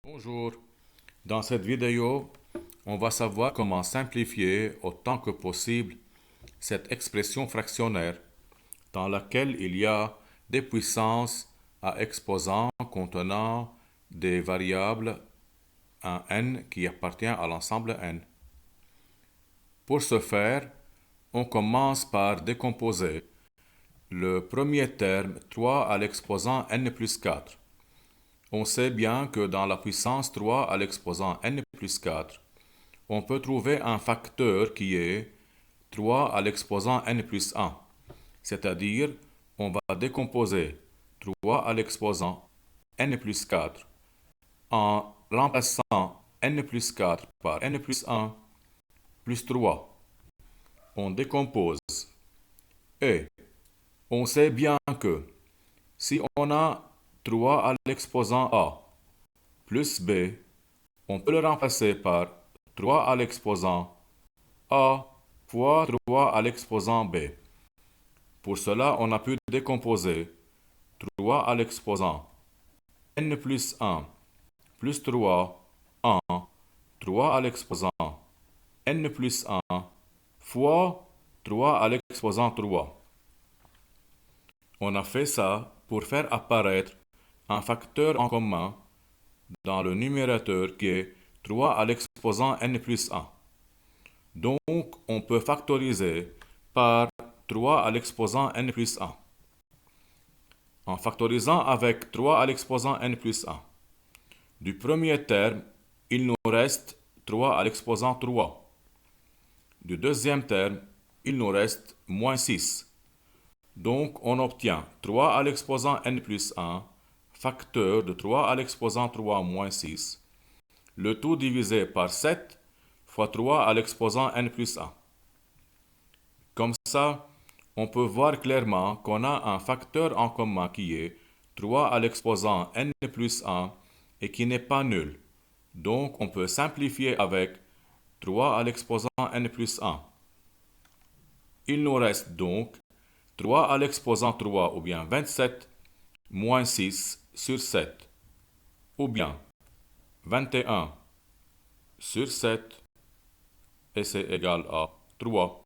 Bonjour, dans cette vidéo, on va savoir comment simplifier autant que possible cette expression fractionnaire dans laquelle il y a des puissances à exposants contenant des variables un n qui appartient à l'ensemble n. Pour ce faire, on commence par décomposer le premier terme 3 à l'exposant n plus 4. On sait bien que dans la puissance 3 à l'exposant n plus 4, on peut trouver un facteur qui est 3 à l'exposant n plus 1. C'est-à-dire, on va décomposer 3 à l'exposant n plus 4 en remplaçant n plus 4 par n plus 1 plus 3. On décompose. Et on sait bien que si on a 3 à l'exposant a plus b, on peut le remplacer par 3 à l'exposant a fois 3 à l'exposant b. Pour cela, on a pu décomposer 3 à l'exposant n plus 1 plus 3 en 3 à l'exposant n plus 1 fois 3 à l'exposant 3. On a fait ça pour faire apparaître un facteur en commun dans le numérateur qui est 3 à l'exposant n plus 1. Donc, on peut factoriser par 3 à l'exposant n plus 1. En factorisant avec 3 à l'exposant n plus 1, du premier terme, il nous reste 3 à l'exposant 3. Du deuxième terme, il nous reste moins 6. Donc, on obtient 3 à l'exposant n plus 1, facteur de 3 à l'exposant 3 moins 6, le tout divisé par 7 fois 3 à l'exposant n plus 1. Comme ça, on peut voir clairement qu'on a un facteur en commun qui est 3 à l'exposant n plus 1 et qui n'est pas nul. Donc, on peut simplifier avec 3 à l'exposant n plus 1. Il nous reste donc 3 à l'exposant 3 ou bien 27 moins 6 sur 7 ou bien 21 sur 7 et c'est égal à 3.